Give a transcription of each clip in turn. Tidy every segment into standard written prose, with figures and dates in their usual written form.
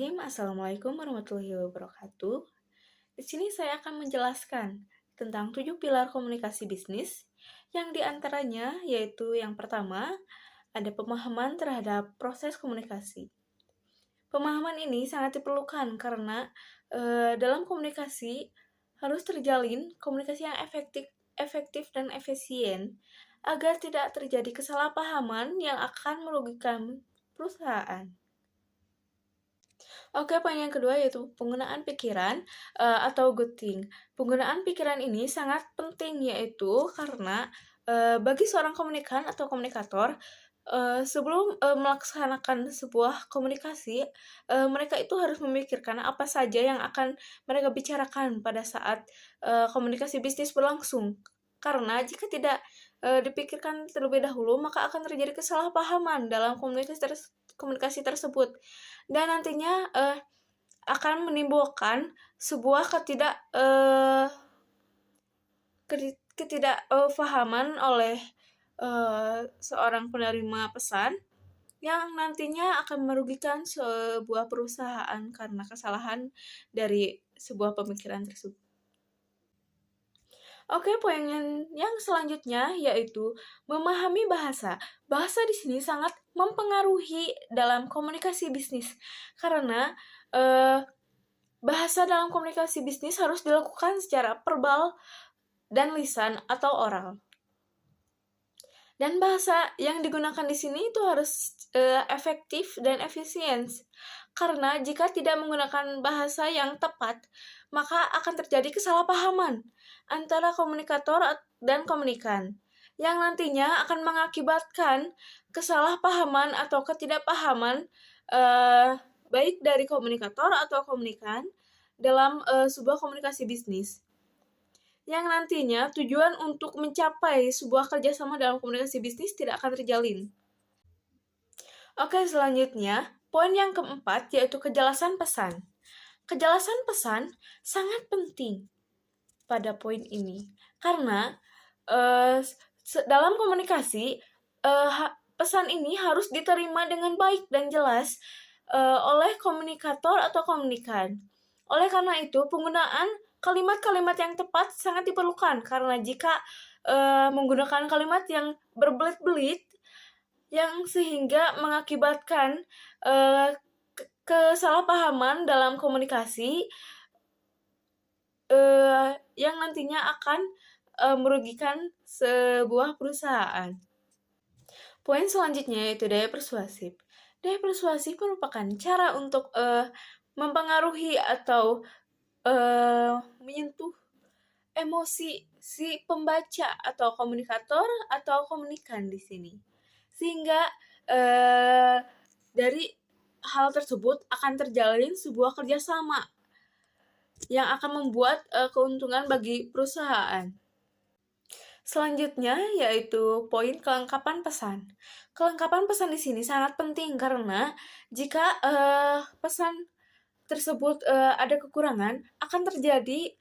Bismillahirrahmanirrahim. Assalamualaikum warahmatullahi wabarakatuh. Di sini saya akan menjelaskan tentang 7 pilar komunikasi bisnis, yang diantaranya yaitu yang pertama, ada pemahaman terhadap proses komunikasi. Pemahaman ini sangat diperlukan karena dalam komunikasi harus terjalin komunikasi yang efektif dan efisien agar tidak terjadi kesalahpahaman yang akan merugikan perusahaan. Oke, poin yang kedua yaitu penggunaan pikiran atau good think. Penggunaan pikiran ini sangat penting yaitu karena bagi seorang komunikan atau komunikator sebelum melaksanakan sebuah komunikasi, mereka itu harus memikirkan apa saja yang akan mereka bicarakan pada saat komunikasi bisnis berlangsung. Karena jika tidak dipikirkan terlebih dahulu, maka akan terjadi kesalahpahaman dalam komunikasi tersebut. Dan nantinya akan menimbulkan sebuah ketidakfahaman oleh seorang penerima pesan yang nantinya akan merugikan sebuah perusahaan karena kesalahan dari sebuah pemikiran tersebut. Oke, poin yang selanjutnya yaitu memahami bahasa. Bahasa di sini sangat mempengaruhi dalam komunikasi bisnis karena bahasa dalam komunikasi bisnis harus dilakukan secara verbal dan lisan atau oral. Dan bahasa yang digunakan di sini itu harus efektif dan efisien. Karena jika tidak menggunakan bahasa yang tepat, maka akan terjadi kesalahpahaman antara komunikator dan komunikan, yang nantinya akan mengakibatkan kesalahpahaman atau ketidakpahaman baik dari komunikator atau komunikan dalam sebuah komunikasi bisnis, yang nantinya tujuan untuk mencapai sebuah kerjasama dalam komunikasi bisnis tidak akan terjalin. Oke, selanjutnya, poin yang keempat yaitu kejelasan pesan. Kejelasan pesan sangat penting pada poin ini, karena dalam komunikasi pesan ini harus diterima dengan baik dan jelas oleh komunikator atau komunikan. Oleh karena itu, penggunaan kalimat-kalimat yang tepat sangat diperlukan, karena jika menggunakan kalimat yang berbelit-belit yang sehingga mengakibatkan kesalahpahaman dalam komunikasi yang nantinya akan merugikan sebuah perusahaan. Poin selanjutnya yaitu daya persuasif. Daya persuasif merupakan cara untuk mempengaruhi atau menyentuh emosi si pembaca atau komunikator atau komunikan di sini, sehingga dari hal tersebut akan terjalin sebuah kerjasama yang akan membuat keuntungan bagi perusahaan. Selanjutnya yaitu poin kelengkapan pesan. Kelengkapan pesan di sini sangat penting karena jika pesan tersebut ada kekurangan, akan terjadi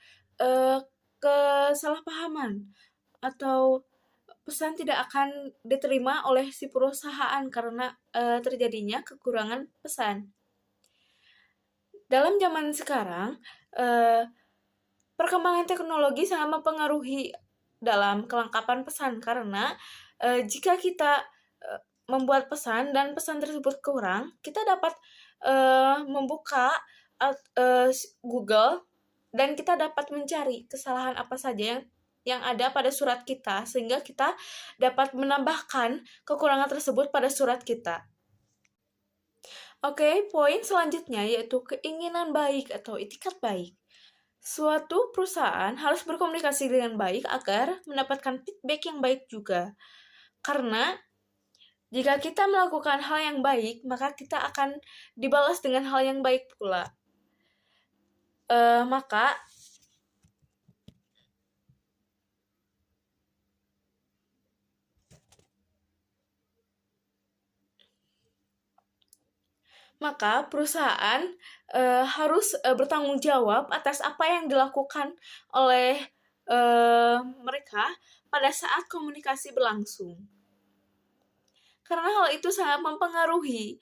kesalahpahaman atau pesan tidak akan diterima oleh si perusahaan karena terjadinya kekurangan pesan. Dalam zaman sekarang, perkembangan teknologi sangat mempengaruhi dalam kelengkapan pesan karena jika kita membuat pesan dan pesan tersebut kurang, kita dapat membuka Google dan kita dapat mencari kesalahan apa saja yang ada pada surat kita, sehingga kita dapat menambahkan kekurangan tersebut pada surat kita. Oke, poin selanjutnya yaitu keinginan baik atau itikat baik. Suatu perusahaan harus berkomunikasi dengan baik agar mendapatkan feedback yang baik juga. Karena jika kita melakukan hal yang baik, maka kita akan dibalas dengan hal yang baik pula. Maka perusahaan harus bertanggung jawab atas apa yang dilakukan oleh mereka pada saat komunikasi berlangsung. Karena hal itu sangat mempengaruhi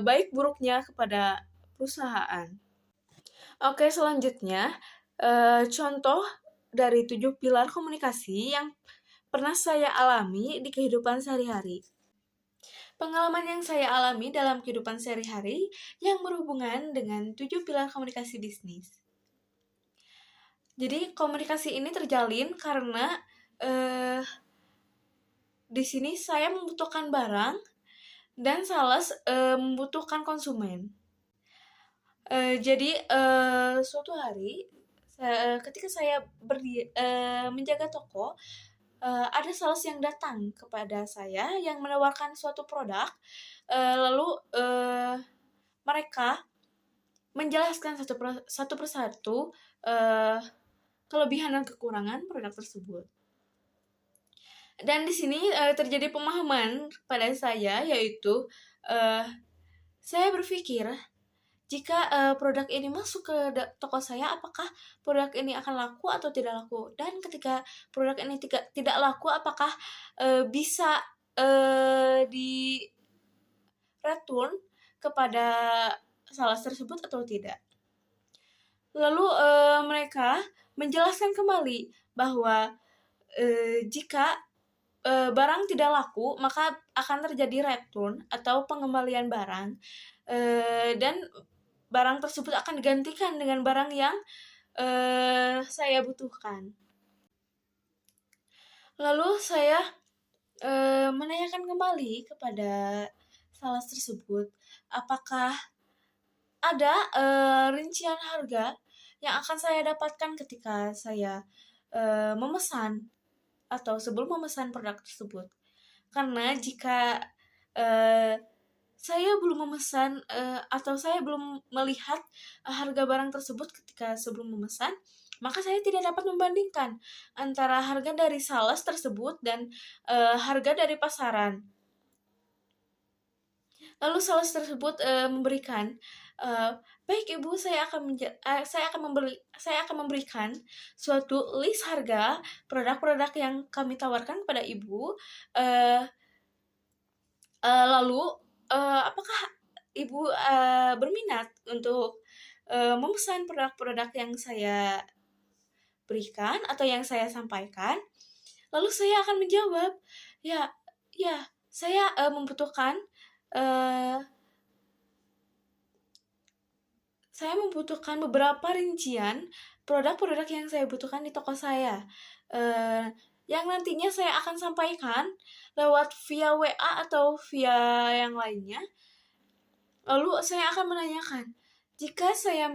baik buruknya kepada perusahaan. Oke, selanjutnya contoh dari 7 pilar komunikasi yang pernah saya alami di kehidupan sehari-hari. Pengalaman yang saya alami dalam kehidupan sehari-hari yang berhubungan dengan 7 pilar komunikasi bisnis. Jadi komunikasi ini terjalin karena di sini saya membutuhkan barang dan sales membutuhkan konsumen. Jadi suatu hari ketika saya menjaga toko, ada sales yang datang kepada saya yang menawarkan suatu produk, lalu mereka menjelaskan satu persatu kelebihan dan kekurangan produk tersebut. Dan di sini terjadi pemahaman pada saya, yaitu saya berpikir jika produk ini masuk ke toko saya, apakah produk ini akan laku atau tidak laku? Dan ketika produk ini tidak laku, apakah bisa di return kepada sales tersebut atau tidak? Lalu mereka menjelaskan kembali bahwa jika barang tidak laku, maka akan terjadi return atau pengembalian barang, dan barang tersebut akan digantikan dengan barang yang saya butuhkan. Lalu saya menanyakan kembali kepada sales tersebut, apakah ada rincian harga yang akan saya dapatkan ketika saya memesan atau sebelum memesan produk tersebut. Karena jika saya belum memesan atau saya belum melihat harga barang tersebut ketika sebelum memesan, maka saya tidak dapat membandingkan antara harga dari sales tersebut dan harga dari pasaran. Lalu sales tersebut memberikan, baik Ibu, saya akan memberikan suatu list harga produk-produk yang kami tawarkan kepada Ibu. Lalu apakah Ibu berminat untuk memesan produk-produk yang saya berikan atau yang saya sampaikan? Lalu saya akan menjawab, ya, saya membutuhkan beberapa rincian produk-produk yang saya butuhkan di toko saya, yang nantinya saya akan sampaikan lewat via WA atau via yang lainnya. Lalu saya akan menanyakan, jika saya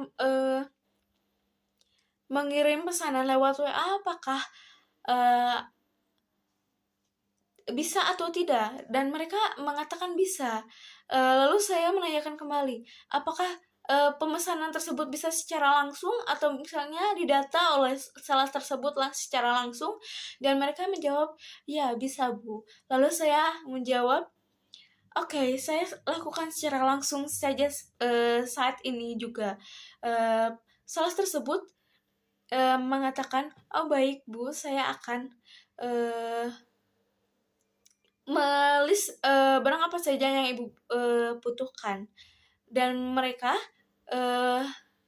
mengirim pesanan lewat WA, apakah bisa atau tidak? Dan mereka mengatakan bisa. Lalu saya menanyakan kembali, apakah pemesanan tersebut bisa secara langsung atau misalnya didata oleh sales tersebut secara langsung? Dan mereka menjawab, ya bisa Bu. Lalu saya menjawab, oke, saya lakukan secara langsung saja saat ini juga. Sales tersebut mengatakan, oh baik Bu, saya akan melis barang apa saja yang Ibu butuhkan. Dan mereka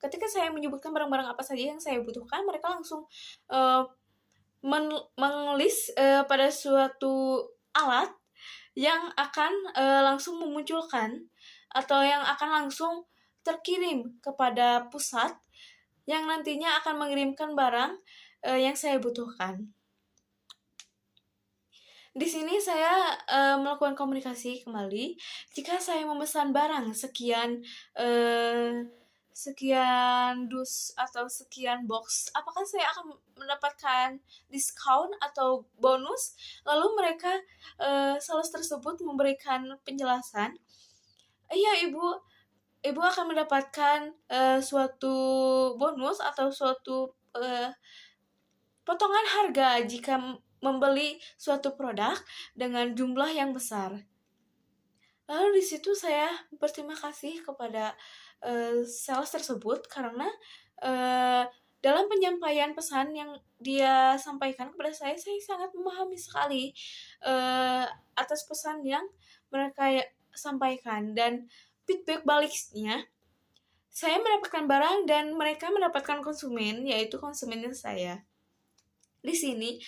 ketika saya menyebutkan barang-barang apa saja yang saya butuhkan, mereka langsung menulis pada suatu alat yang akan langsung memunculkan atau yang akan langsung terkirim kepada pusat yang nantinya akan mengirimkan barang yang saya butuhkan. Di sini saya melakukan komunikasi kembali. Jika saya memesan barang sekian dus atau sekian box, apakah saya akan mendapatkan diskon atau bonus? Lalu mereka sales tersebut memberikan penjelasan, iya Ibu akan mendapatkan suatu bonus atau suatu potongan harga jika membeli suatu produk dengan jumlah yang besar. Lalu di situ saya berterima kasih kepada sales tersebut karena dalam penyampaian pesan yang dia sampaikan kepada saya sangat memahami sekali atas pesan yang mereka sampaikan. Dan feedback baliknya, saya mendapatkan barang dan mereka mendapatkan konsumen, yaitu konsumennya saya. Di sini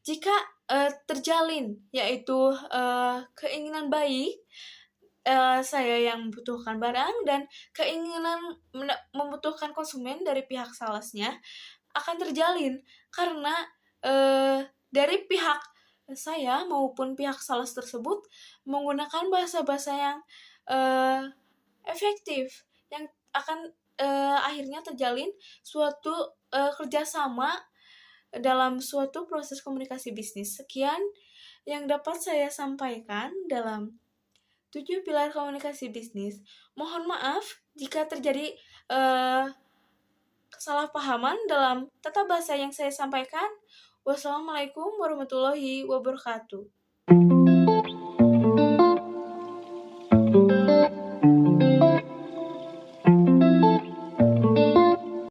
jika terjalin yaitu keinginan baik, saya yang membutuhkan barang dan keinginan membutuhkan konsumen dari pihak salesnya akan terjalin, karena dari pihak saya maupun pihak sales tersebut menggunakan bahasa-bahasa yang efektif, yang akan akhirnya terjalin suatu kerjasama dalam suatu proses komunikasi bisnis. Sekian yang dapat saya sampaikan dalam 7 pilar komunikasi bisnis. Mohon maaf jika terjadi kesalahpahaman dalam tata bahasa yang saya sampaikan. Wassalamualaikum warahmatullahi wabarakatuh.